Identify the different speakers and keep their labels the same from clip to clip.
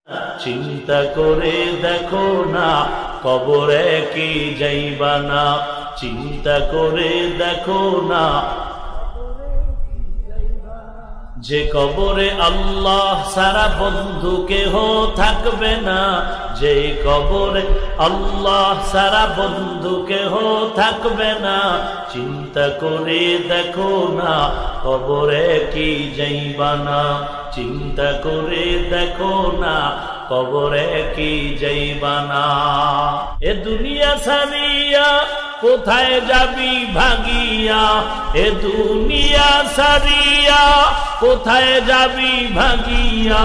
Speaker 1: চিন্তা করে দেখো না কবরে কি যাইবা না, চিন্তা করে দেখো না যে কবরে আল্লাহ সারা বন্ধু কেহ থাকবে না, যে কবরে আল্লাহ সারা বন্ধু কেহ থাকবে না। চিন্তা করে দেখো না কবরে কি যাইবা না, চিন্তা করে দেখো না কবরে কি যাইবা না। এ দুনিয়া ছাড়িয়া কোথায় যাবি ভাগিয়া, এ দুনিয়া ছাড়িয়া কোথায় যাবি ভাগিয়া।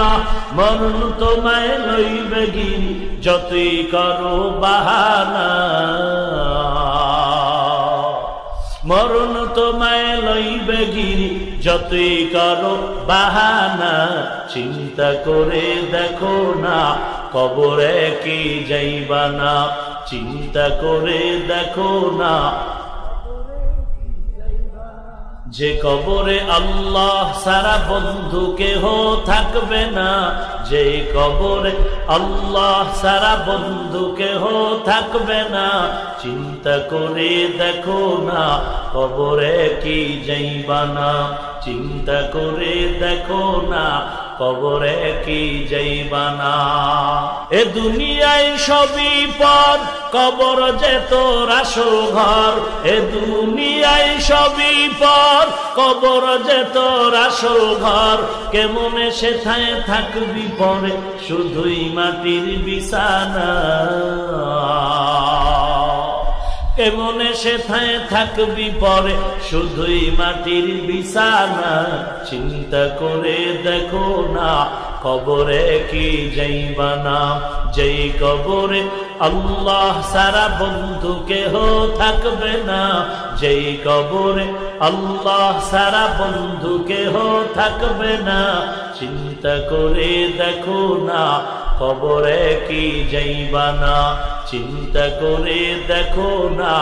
Speaker 1: মরণ তোমায় লইবে গিরি যতই করো বাহানা, মরণ তোমায় লইবে গিরি যতই করো বাহানা। চিন্তা করে দেখো না কবরে কি যাইবা না, চিন্তা করে দেখো না যে কবরে আল্লাহ সারা বন্ধু কেহ থাকবে না, যে কবরে আল্লাহ সারা বন্ধু কেহ থাকবে না। চিন্তা করে দেখো না কবরে কি যাইবা না, চিন্তা করে দেখো না কবরে কি যাইবা না। এ দুনিয়ায় সবই পর কবর যে তোর আসল ঘর, এ দুনিয়ায় সবই পর কবর যে তোর আসল ঘর। কেমনে সেথায় থাকবি পরে শুধুই মাটির বিছানা, কেমনে সেথায় থাকবি পরে শুধুই মাটির বিছানা। চিন্তা করে দেখো না কবরে কি যাইবা না, যেই কবরে আল্লাহ সারা বন্ধু কেহ থাকবে না, যেই কবরে আল্লাহ সারা বন্ধু কেহ থাকবে না। চিন্তা করে দেখো না কবরে কি যাইবা না, চিন্তা করে দেখো না।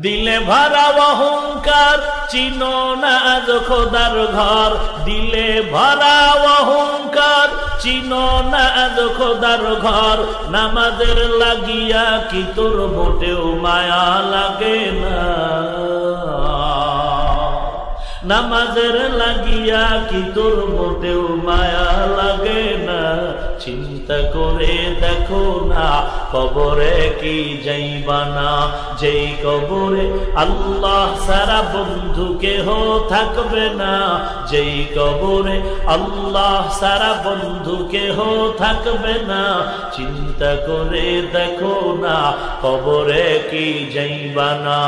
Speaker 1: দিলে ভরা অহংকার চিনো না আজ খোদার ঘর, দিলে ভরা অহংকার চিনো না আজ খোদার ঘর। নামাজের লাগিয়া কি তোর মোটেও মায়া লাগে না, নামাজের লাগিয়া কি তোর মোটেও মায়া লাগে না। চিন্তা করে দেখো না কবরে কি যাইবা না, যেই কবরে আল্লাহ সারা বন্ধু কেহ থাকবে না, যেই কবরে আল্লাহ সারা বন্ধু কেহ থাকবে না। চিন্তা করে দেখো না কবরে কি যাইবা না,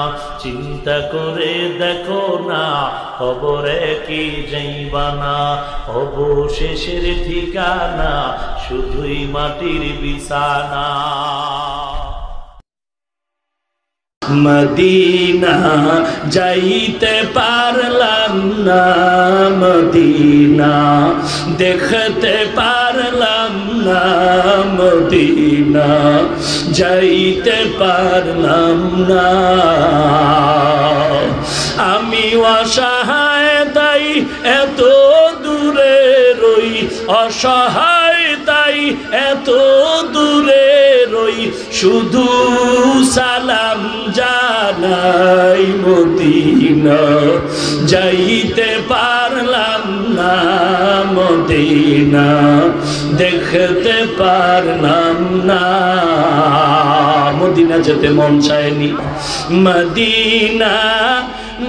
Speaker 1: চিন্তা করে দেখো না কবরে কি যাইবা না। অবশেষের ঠিকানা শুধুই মাটির বিছানা। মদিনা যাইতে পারলাম না, মদিনা দেখতে পারলাম না, মদিনা যাইতে পারলাম না। আমি অসহায় তাই এত দূরে রই, অসহায় তাই এত দূরে রই। শুধু সালাম জানাই মদিনা যাইতে পারলাম না, মদিনা দেখতে পারলাম না। মদিনা যেতে মন চায়নি, মদিনা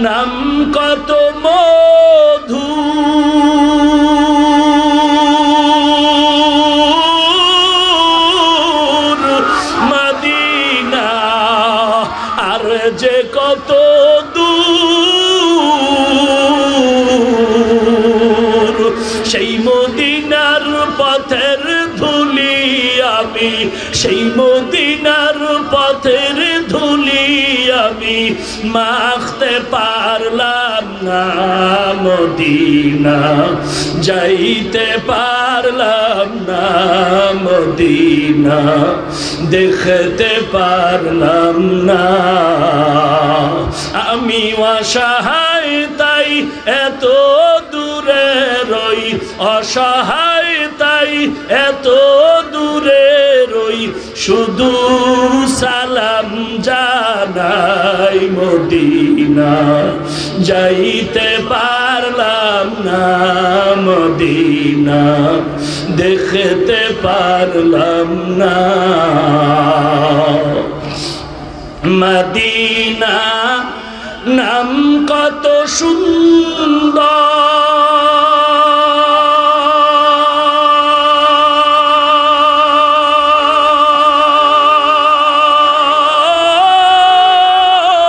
Speaker 1: নাম কত মধু, মদিনা আর যে কত দূর। সেই মদিনার পথের ধুলি আমি, সেই মদিনার পথের ধুলি আমি মাখতে পারলাম না, মদিনা যাইতে পারলাম না, মদিনা দেখতে পারলাম না। আমি অসহায় তাই এত দূরে রই, অসহায় তাই এত দূরে রই শুধু সালাম জানাই মদিনা যাইতে পারলাম না মদিনা দেখতে পারলাম না মদিনা নাম কত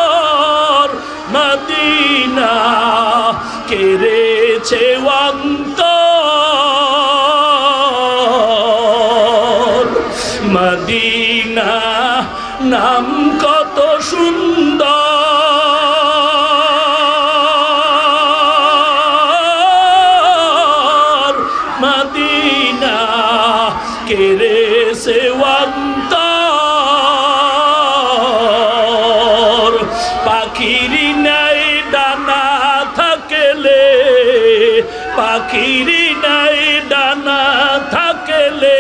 Speaker 1: সুন্দর মদিনা কেড়েছে অন্তর মদিনা নাম কত সুন্দর মদিনা কেড়েছে অন্তর পাখির নাই ডানা থাকলে পাখির নাই ডানা থাকলে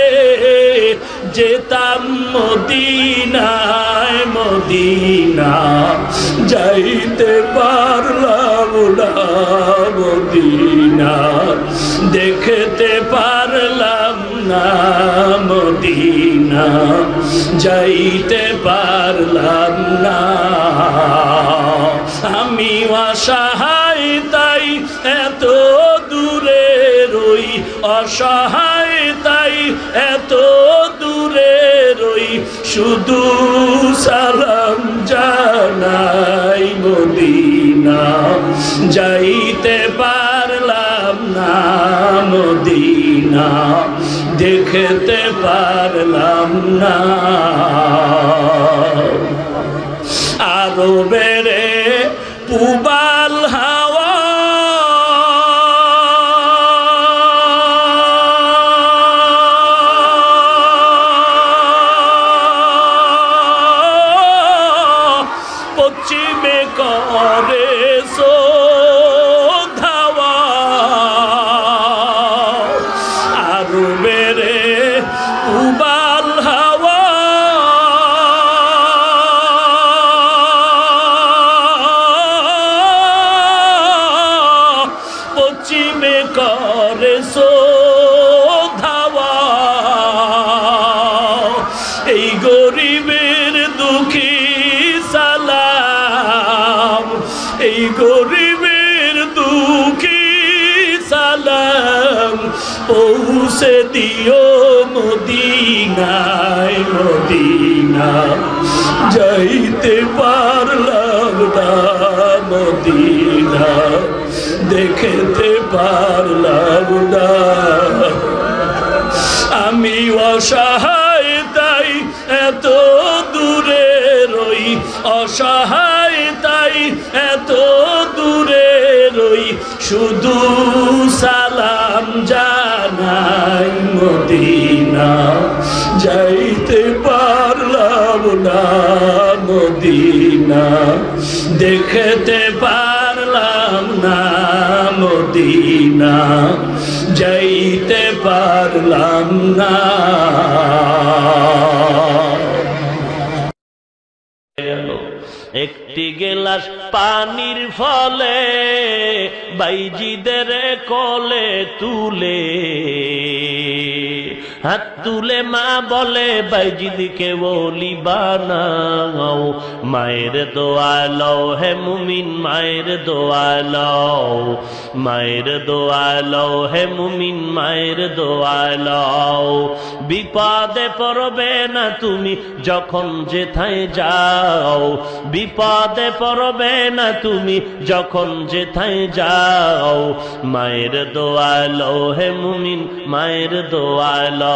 Speaker 1: যেতাম মদিনায় মদিনা যাইতে পারলাম না মদিনা দেখতে পারলাম না মদিনা যাইতে পারলাম না আমি অসহায় তাই এত দূরে রই অসহায় তাই এত দূরে রই শুধু সালাম জানাই মদিনা যাইতে পারলাম না মদিনা দেখতে পারলাম না আরো বেড়ে পুবাল হাওয়া পশ্চিমে করে ধাওয়া আরো বেড়ে পুবাল হাওয়া পশ্চিমে করে ধাওয়া এই গরিবের দুঃখী সালাম এই গরিবের দুঃখী সালাম পৌঁছে দিও মদিনায় মদিনা যাইতে পারলাম না মদিনা দেখতে পারলাম না আমি অসহায় তাই এত দূরে রই অসহায় তাই এত দূরে রই শুধু সালাম জানাই মদিনা যাইতে পারলাম না মদিনা দেখতে পারলাম না মদিনা যাইতে পারলাম না একটি গেলাস পানির ফলে বাইজিদের কোলে তুলে হাত তুলে মা বলে বাইজিদকে ওলি বানাও মায়ের দোয়া লও হে মুমিন মায়ের দোয়া লও মায়ের দোয়া লও হে মুমিন মায়ের দোয়া লও বিপদে পড়বে না তুমি যখন যেথায় যাও বিপদে পড়বে না তুমি যখন যেথায় যাও মায়ের দোয়া লও হে মুমিন মায়ের দোয়া লও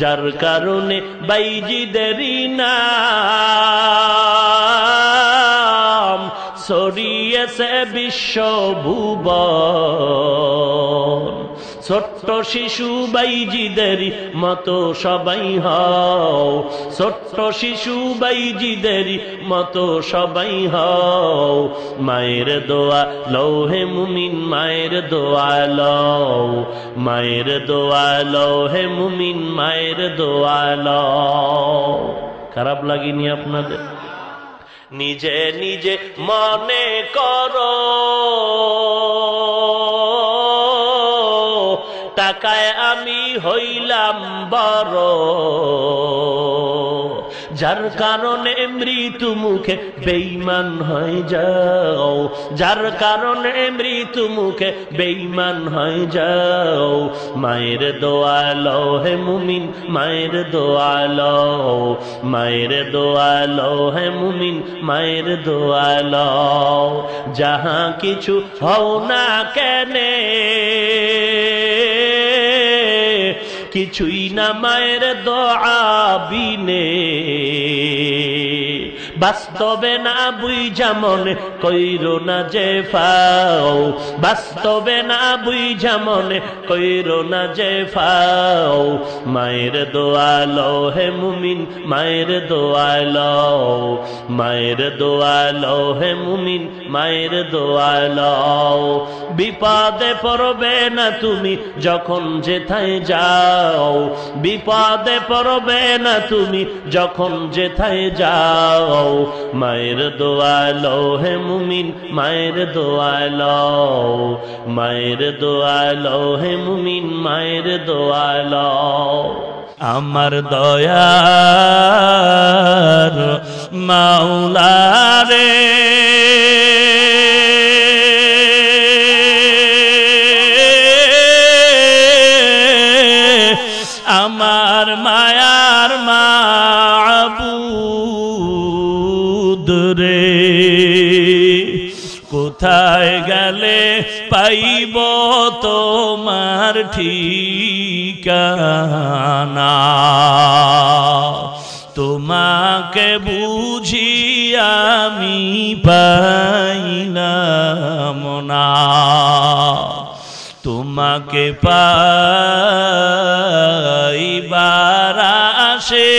Speaker 1: যার কারণে বাইজিদেরই নাম ছড়িয়েছে বিশ্ব ভুবন ছোট্ট শিশু বাইজিদের মতো সবাই হও, ছোট্ট শিশু বাইজিদের মতো সবাই হও। মায়ের দোয়া লৌহে মুমিন, মায়ের দোয়া লও, মায়ের দোয়া লৌহে মুমিন, মায়ের দোয়া লও। খারাপ লাগেনি আপনাদের? নিজে নিজে মনে করো টাকায় আমি হইলাম বড়, যার কারণে মৃত্যু মুখে বেঈমান হয়ে যাও, যার কারণে মৃত্যু মুখে বেঈমান হয়ে যাও। মায়ের দোয়া লও হে মুমিন, মায়ের দোয়া লও, মায়ের দোয়া লও হে মুমিন, মায়ের দোয়া লও। যাহা কিছু হও না কেনে কিছুই না মায়ের দোয়া বিনে, বাস্তবে না বুঝা মনে কইরো না যে ফাও, বাস্তবে না বুঝা মনে কইরো না যে ফাও। মায়ের দোয়া লও হে মুমিন, মায়ের দোয়া লও, মায়ের দোয়া লও হে মুমিন, মায়ের দোয়া লও। বিপদে পড়বে না তুমি যখন যেথায় যাও, বিপদে পড়বে না তুমি যখন যেথায় যাও। মায়ের দোয়া লও হে মুমিন, মায়ের দোয়া লও, মায়ের দোয়া লও হে মুমিন, মায়ের দোয়া লও। আমার দয়ার মাওলা রে আমার মায়ার মাবুদ রে, কোথায় গেলে পাইব তোমার ঠিকানা, তোমাকে বুঝি আমি পাইলাম না, তোমাকে পাইবার আশে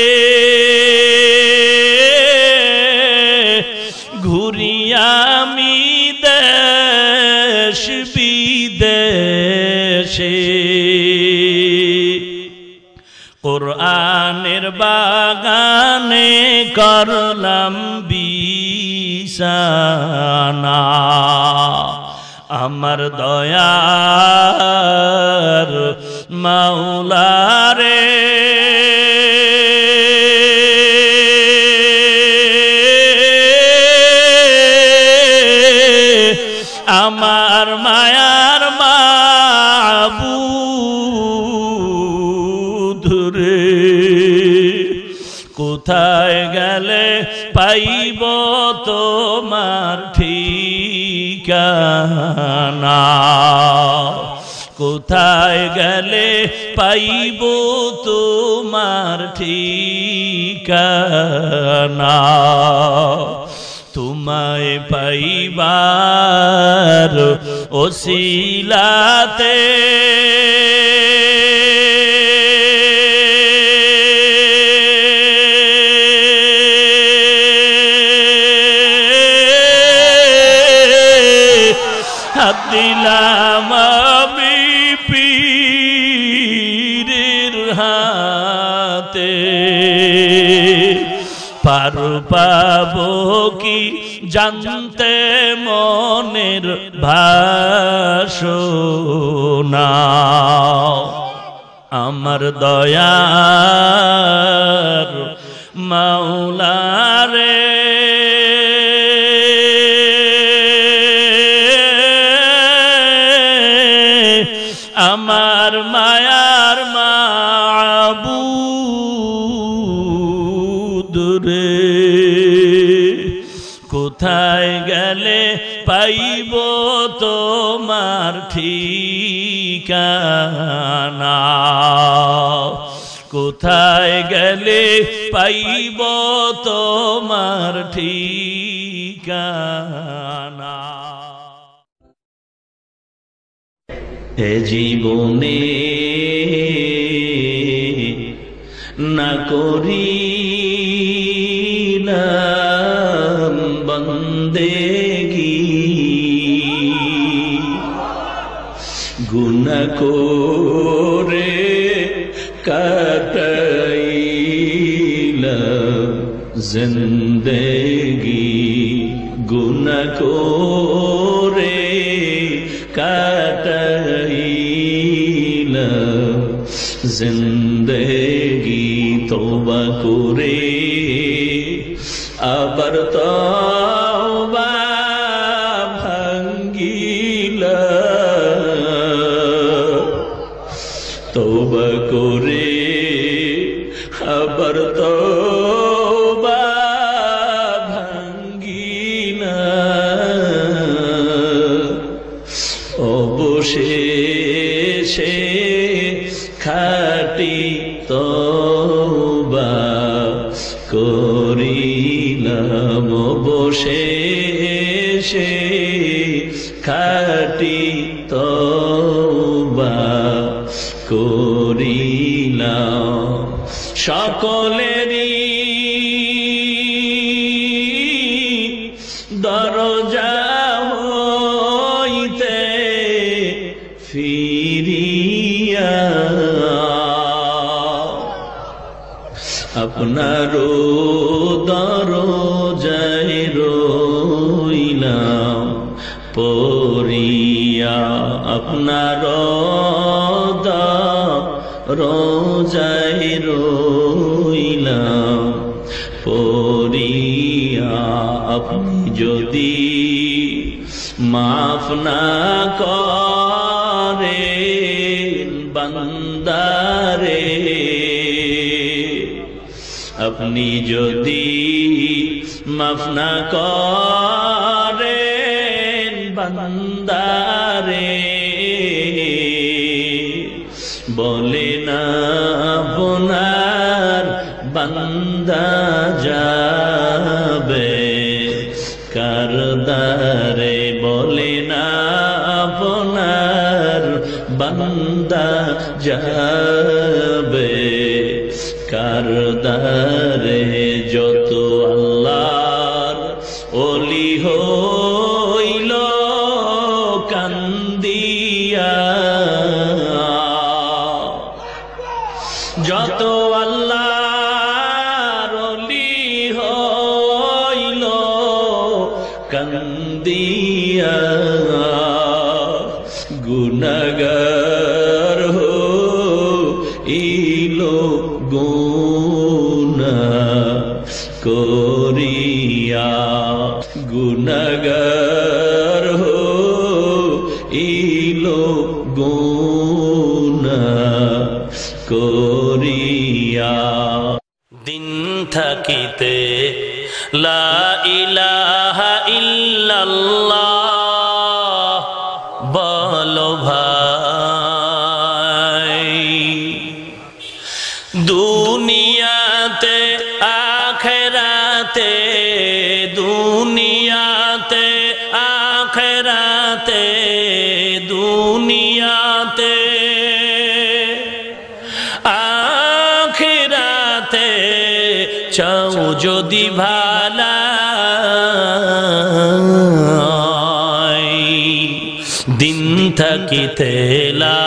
Speaker 1: ঘুরি আমি দেশ বিদেশে। কোরআনের বাগানে করলাম বিছানা, আমার দয়ার মাওলা রে আমার মায়ার মাবুদ রে, কোথায় গেলে পাইব তোমার ঠিকানা, কোথায় গেলে পাইব তোমার ঠিকানা। তোমায় পাইবার ওসিলাতে হাত দিলাম আমি পীরের হাতে, পার পাবো কি জানতে মনের ভাষণা, আমার দয়ার মাওলা রে আমার মায়ার মাবুদ রে, কোথায় গেলে পাইব তোমার ঠিকানা, কোথায় গেলে পাইব তোমার ঠিকানা। এ জীবনে না করিলাম বন্দেগী, গুনাহ করে কাটাইলাম জিন্দেগি, গুনাহ করে কাটাইলাম জিন্দেগি। তওবা করে আবার তওবা ভাঙ্গিলাম, তওবা করে আবার তওবা ভাঙ্গিলাম, অবশেষে খাঁটি তওবা করিলাম, অবশেষে খাঁটি তওবা করিলাম। সকলেরই দরজা হইতে ফিরিয়া আপনারও দরজায় রইলাম পড়িয়া, আপনার দরজায় রইলাম পড়িয়া। আপনি যদি মাফ না করেন বান্দারে, আপনি যদি মাফ না করেন বান্দারে, বলে না আপনার বান্দা যাবে কারদারে, বলে না আপনার বান্দা যাবে কারদারে। যত আল্লাহর ওলি হইল কান্দিয়া, যত আল্লাহর ওলি হইল কান্দিয়া, গুনাহগার হইল গুনাহ করিয়া, গুনাহগার হইল গুনাহ করিয়া। দিন থাকিতে লা ইলাহা ইল্লাল্লাহ বলো ভাই, দুনিয়াতে আখিরাতে, দুনিয়াতে আখিরাতে, দুনিয়াতে আখিরাতে চাও যদি ভালাই, দিন থাকিতে লা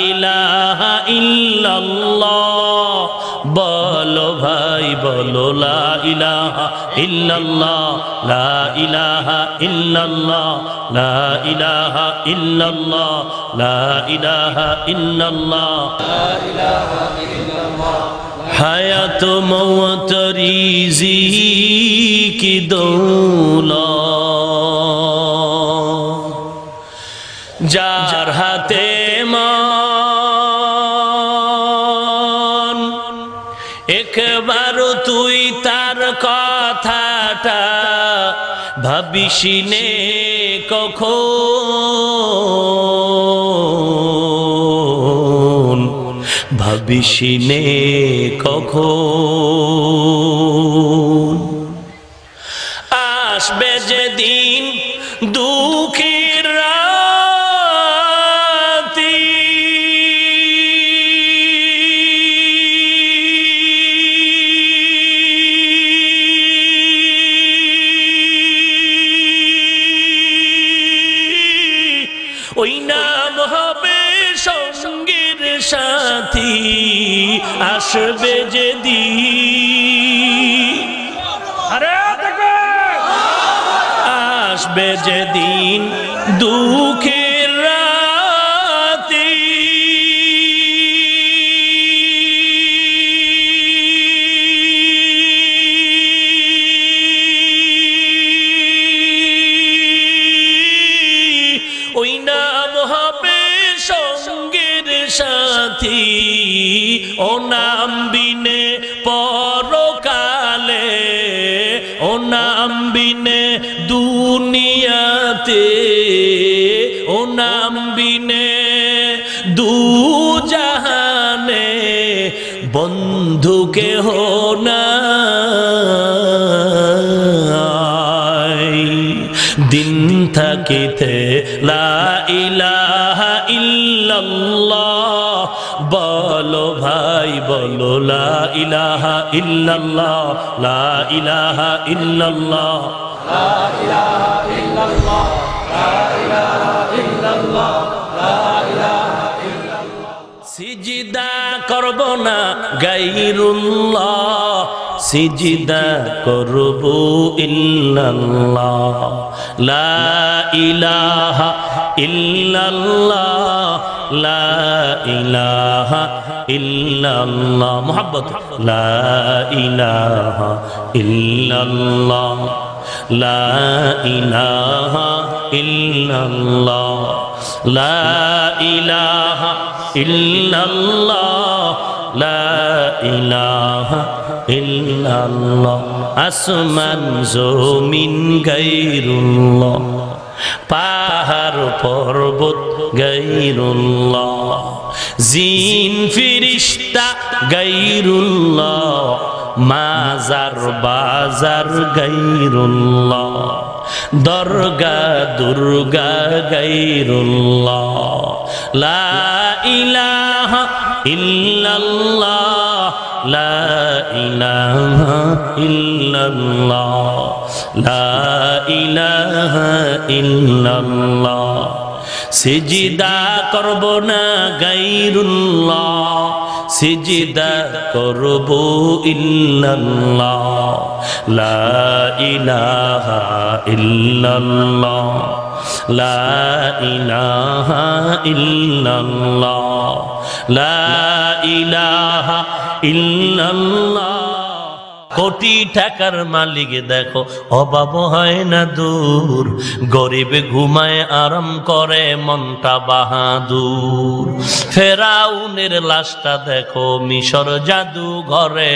Speaker 1: ইলাহা ইল্লাল্লাহ বলো ভাই, বলো লা ইলাহা ইল্লাল্লাহ, লা ইলাহা ইল্লাল্লাহ, লা ইলাহা ইল্লাল্লাহ, লা ইলাহা ইল্লাল্লাহ, লা ইলাহা ইল্লাল্লাহ। হায়াত মওত রিজিক দৌলত যার হাতে মন, একবার তুই তার কথাটা ভাবিসিনে কখন, ভাবিসিনে কখন আসবে যেদিন দুঃখের রাতি, আসবে যেদিন, আসবে যেদিন দুঃখের রাতে, ওই নাম হবে সঙ্গের সাথী, ও নাম বিনে পরকালে, ও নাম বিনে দুনিয়াতে, ও নাম বিনে দু জাহানে বন্ধু কেহ নাই। দিন থাকিতে লা ইলাহা ইল্লাল্লাহ বলো ভাই বলো, লা ইলাহা ইল্লাল্লাহ, লা ইলাহা ইল্লাল্লাহ, লা ইলাহা ইল্লাল্লাহ, লা ইলাহা ইল্লাল্লাহ, লা ইলাহা ইল্লাল্লাহ। সিজদা করব না গায়রুল্লাহ, সিজদা করব ইল্লাল্লাহ, লা ইলাহা ইল্লাল্লাহ, লা ইলাহা ইল্লাল্লাহ, মুহাব্বত, লা ইলাহা ইল্লাল্লাহ, লা ইলাহা ইল্লাল্লাহ, লা ইলাহা ইল্লাল্লাহ, লা ইলাহা ইল্লাল্লাহ। আসমান জমিন গায়রুল্লাহ, পাহাড় পর্বত গায়রুল্লাহ, জিন ফিরিস্তা গায়রুল্লাহ, মাজার বাজার গায়রুল্লাহ, দরগা দুর্গা গায়রুল্লাহ, লা ইলাহা ইল্লাল্লাহ, লা ইলাহা ইল্লাল্লাহ, লা ইলাহা ইল্লাল্লাহ। সিজদা করব না গায়রুল্লাহ, সিজদা করব ইল্লাল্লাহ, লা ইলাহা ইল্লাল্লাহ, লা ইলাহা ইল্লাল্লাহ, লা ইলাহা ইল্লাল্লাহ। কোটি টাকার মালিক দেখো অভাব হয় না দূর, গরিব ঘুমায় আরাম করে মনটা বাহাদুর। ফেরাউনের লাশটা দেখো মিশর জাদু ঘরে,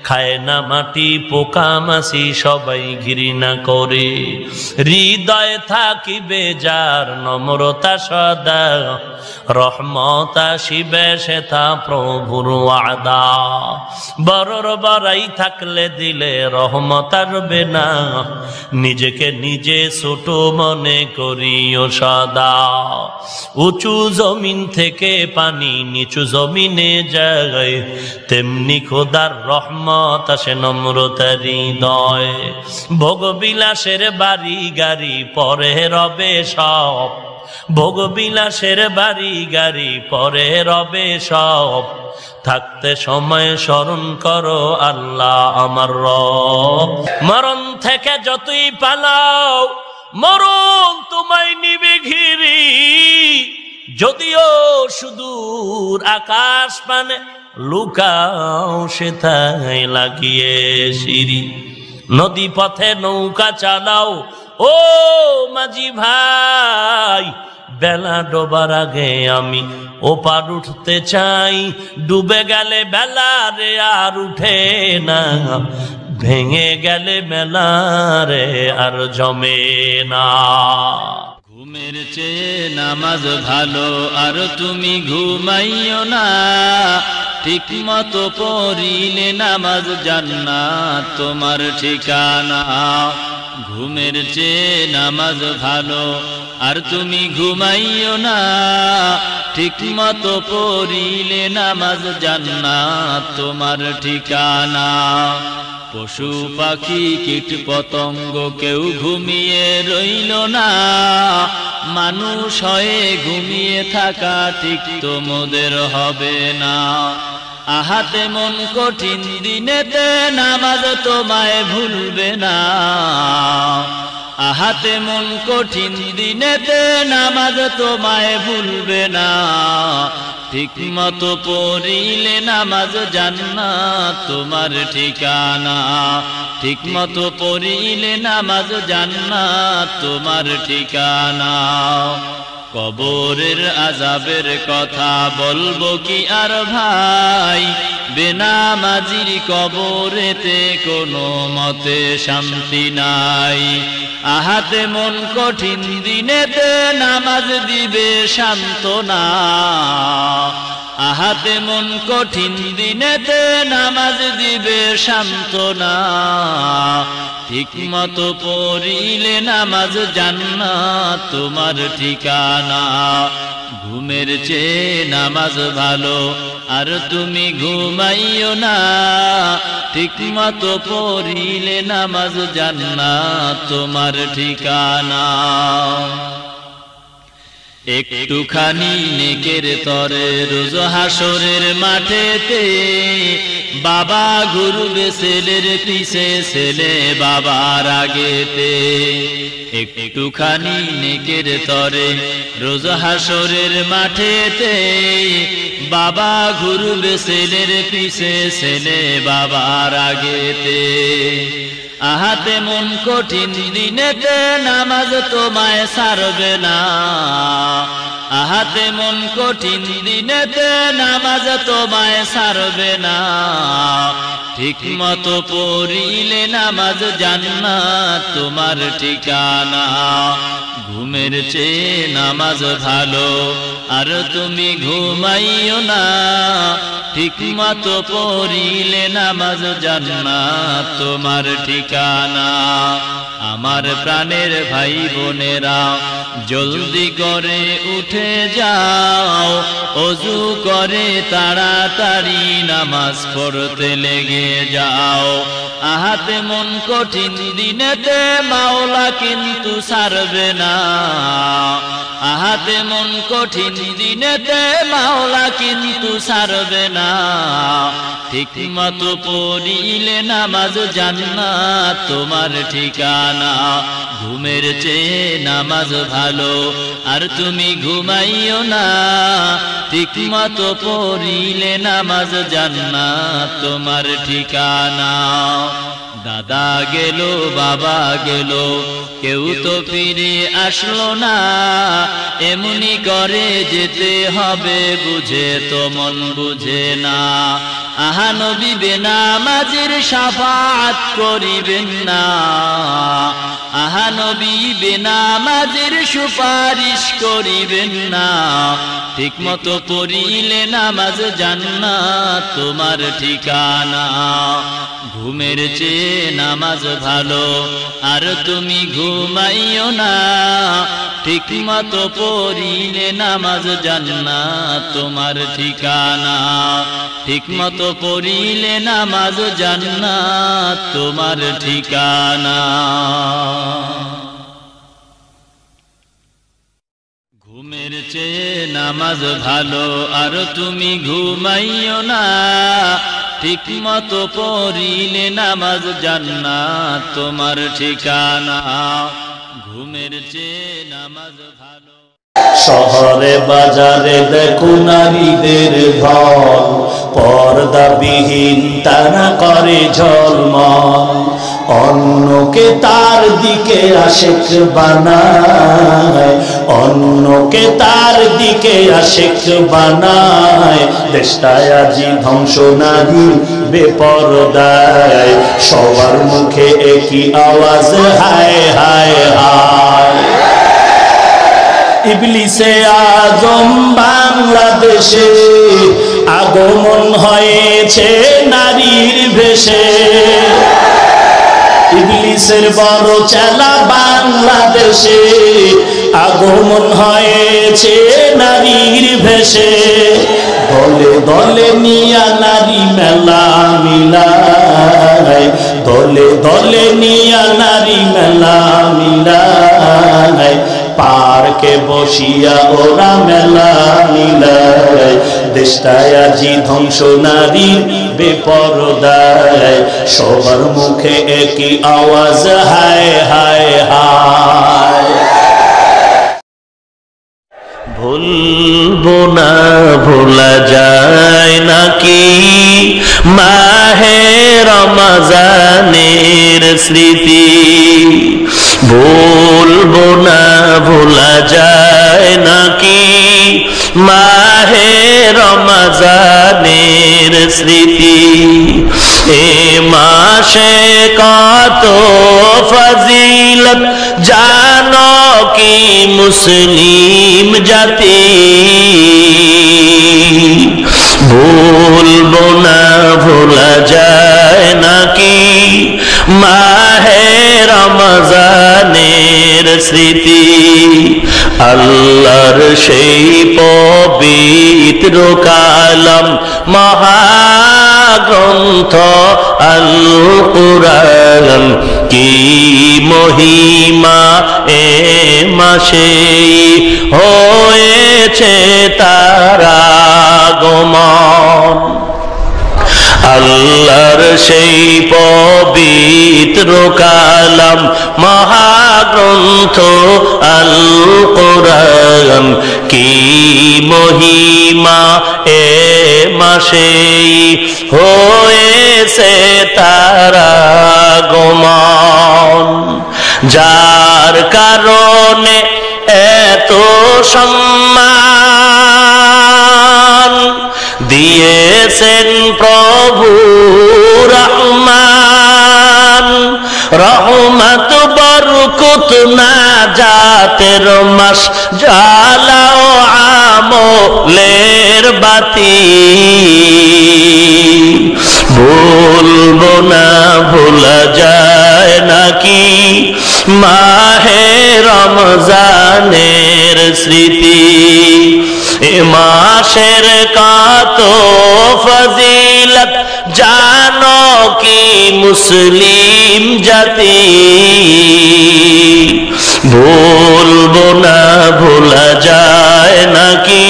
Speaker 1: খায় না মাটি পোকা মাছি সবাই ঘৃণা করে। হৃদয়ে থাকিবে যার নম্রতা সদা, রহমত আসিবে সেথা প্রভুর ওয়াদা। বড়র বড়াই থাকলে দিলে রহমত আসবে না, নিজেকে নিজে ছোট মনে করিও সদা। উঁচু জমিন থেকে পানি নিচু জমিনে যায়, তেমনি খোদার রহমত আসে নম্রতার হৃদয়। ভোগবিলাসের বাড়ি গাড়ি পরে রবে সব, ভোগবিলাসের বাড়ি গাড়ি পরে রবে সব। থাকতে সময় স্মরণ করো আল্লাহ আমার রব। মরণ থেকে যতই পালাও মরণ তোমায় নিবে ঘিরি, যদিও সুদূর আকাশ পানে লুকাও সেথায় লাগিয়ে সিঁড়ি। নদী পথে নৌকা চালাও ও মাঝি ভাই, বেলা ডোবার আগে আমি ওপার উঠতে চাই। ডুবে গেলে বেলা রে আর উঠে না, ভেঙে গেলে মেলা রে আর জমে না।
Speaker 2: ঘুমের চেয়ে নামাজ ভালো আর তুমি ঘুমাইও না, ঠিক মতো পড়িলে নামাজ জান্নাত তোমার ঠিকানা। ঘুমের চেয়ে নামাজ ভালো আর তুমি ঘুমাইও না, ঠিক মতো পড়িলে নামাজ জান্নাত তোমার ঠিকানা। পশু পাখি কীট পতঙ্গ কেউ ঘুমিয়ে রইল না, মানুষ হয়ে ঘুমিয়ে থাকা ঠিক তোমাদের হবে না। আহাতে মন কঠিন দিনেতে নামাজ তোমায় ভুলবে না আহাতে মন কঠিন দিনেতে নামাজ তোমায় ভুলবে না ঠিক মতো পড়িলে নামাজ জান্নাত তোমার ঠিকানা ঠিক মতো পড়িলে নামাজ জান্নাত তোমার ঠিকানা কবরের আযাবের কথা বলবো কি আর ভাই বেনামাজির কবরেতে কোনো মতে শান্তি নাই আহাতে মন কঠিন দিনেতে নামাজ দিবে সান্ত্বনা আহাতে মন কঠিন দিনেতে নামাজ দিবে সান্ত্বনা ঠিক মতো পড়িলে নামাজ জান্নাত তোমার ঠিকানা ঘুমের চেয়ে নামাজ ভালো আর তুমি ঘুমাইও না ঠিক মতো পড়িলে নামাজ জান্নাত তোমার ঠিকানা একটুখানি নেকের তরে রোজ হাসরের মাঠেতে বাবা ঘুরবে ছেলের পিছে ছেলে বাবার আগেতে একটুখানি নেকের তরে রোজ হাসরের মাঠেতে বাবা ঘুরবে ছেলের পিছে ছেলে বাবার আগেতে আহাতে মন কঠিন দিনেতে নামাজ তোমায় ছাড়বে না আহাতে মন কঠিন দিনেতে নামাজ তোমায় ছাড়বে না ঠিক মতো পড়িলে নামাজ জান্নাত তোমার ঠিকানা ঘুমের চেয়ে নামাজ ভালো আর তুমি ঘুমাইও না ঠিক মতো পড়িলে নামাজ জান্নাত তোমার ঠিকানা আমার প্রাণের ভাই বোনেরা জলদি করে উঠে যাও ওযু করে তাড়াতাড়ি নামাজ পড়তে লেগে যাও আহাতে মন কঠিন দিনেতে মাওলা কিন্তু ছাড়বে না আহাতে মন কঠিন দিনেতে মাওলা কিন্তু ছাড়বে না ঠিক মতো পড়িলে নামাজ জান্নাত তোমার ঠিকানা ঘুমের চেয়ে নামাজ ভালো আর তুমি ঘুমাইও না ঠিক মতো পড়িলে নামাজ জান্নাত তোমার ঠিকানা দাদা গেল বাবা গেল কেউ তো ফিরে আসলো না এমনি করে যেতে হবে বুঝে তো মন বুঝে না আহা নবী বেনামাজির শাফাআত করিবেন না আহা নবী বেনামাজির সুপারিশ করিবেন না ঠিক মতো পড়িলে নামাজ জান্নাত তোমার ঠিকানা ঘুমের চেয়ে নামাজ ভালো আর তুমি ঘুমাইও না ঠিক মতো পড়িলে নামাজ জান্নাত তোমার ঠিকানা ঠিক মতো পড়িলে নামাজ জান্নাত তোমার ঠিকানা ঘুমের চেয়ে নামাজ ভালো আর তুমি ঘুমাইও না ঠিক মতো পড়িলে নামাজ জান্নাত তোমার ঠিকানা ঘুমের চেয়ে নামাজ ভালো
Speaker 1: শহরে বাজারে দেখো নারীদের ঢল পর্দাবিহীন তারা করে ঝলমল অন্যকে তার দিকে আশিক বানায় অন্যকে তার দিকে আশিক বানায় দেশটায় আজি ধ্বংস নারী বেপরদায় সবার মুখে একই আওয়াজ হায় হায় হায় ইবলিসে আজম বাংলাদেশে আগমন হয়েছে নারীর বেশে ইবলিসের বড় চেলা বাংলাদেশে আগমন হয়েছে নারীর বেশে দলে দলে নিয়া নারী মেলা মিলায় দলে দলে নিয়া নারী মেলা মিলায় পার্ক পাকে বসিয়া ওরা মেলা মিলায় দেশটায় আজি ধ্বংস নারীর বেপরদায় সবার মুখে একই আওয়াজ হায় হায় হায় ভুলবো না ভোলা যায় নাকি মাহে রমজানের স্মৃতি ভুলবো না ভোলা যায় নাকি মাহে রমজানের স্মৃতি এ মাসে কত ফজিলত জানো কি মুসলিম জাতি ভুলবো না ভোলা যায় নাকি মাহে রমজানের স্মৃতি আল্লাহর সেই পবিত্র কালাম মহাগ্রন্থ আল কুরআন কি মহিমা এ মাসে হয়েছে তার আগমন আল্লাহর সেই পবিত্র কালাম মহাগ্রন্থ আল কুরআন কি মহিমা এ মাসে হয়েছে তার আগমন যার কারণে এত সম্মান দিয়েছেন প্রভু রহমান রহমত বরকত না জাতের মাস জ্বালাও আমলের বাতি ভুলবো না ভোলা যায় নাকি মাহে রমজানের স্মৃতি এ মাসের কত ফজিলত জানো কি মুসলিম জাতি ভুলবো না ভোলা যায় নাকি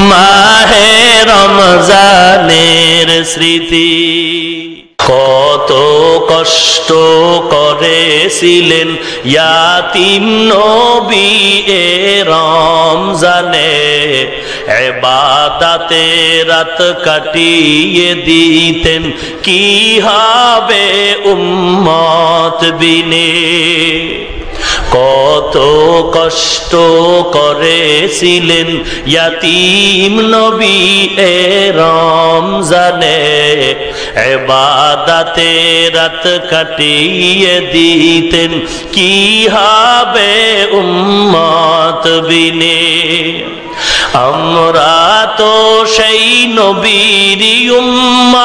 Speaker 1: মাহে রমজানের স্মৃতি কত কষ্ট করেছিলেন ইয়াতিম নবী এ রমজানে ইবাদতে রাত কাটিয়ে দিতেন কি হবে উম্মত বিনে কত কষ্ট করেছিলেন ইয়াতিম নবী এ রমজানে ইবাদতে রাত কাটিয়ে দিতেন কি হবে উম্মত বিনে আমরা তো সেই নবীর উম্মত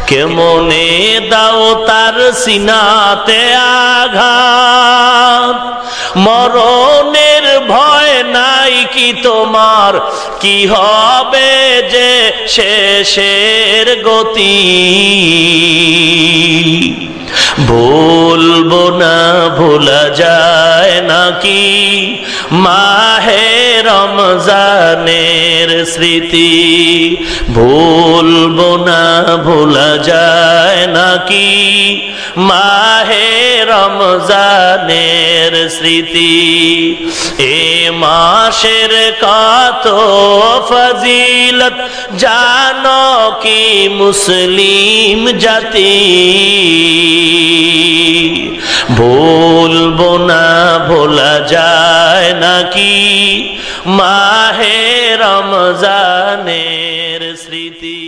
Speaker 1: কেমনে দাও তার সিনাতে আঘাত মরণের ভয় নাই কি তোমার কি হবে যে শেষের গতি ভুলবো না ভোলা যায় নাকি মাহে রমজানের স্মৃতি ভুলবো না ভোলা যায় নাকি মাহে রমজানের স্মৃতি এ মাসের কত ফজিলত জানো কি মুসলিম জাতি ভুলবো না ভোলা যায় নাকি মাহে রমজানের স্মৃতি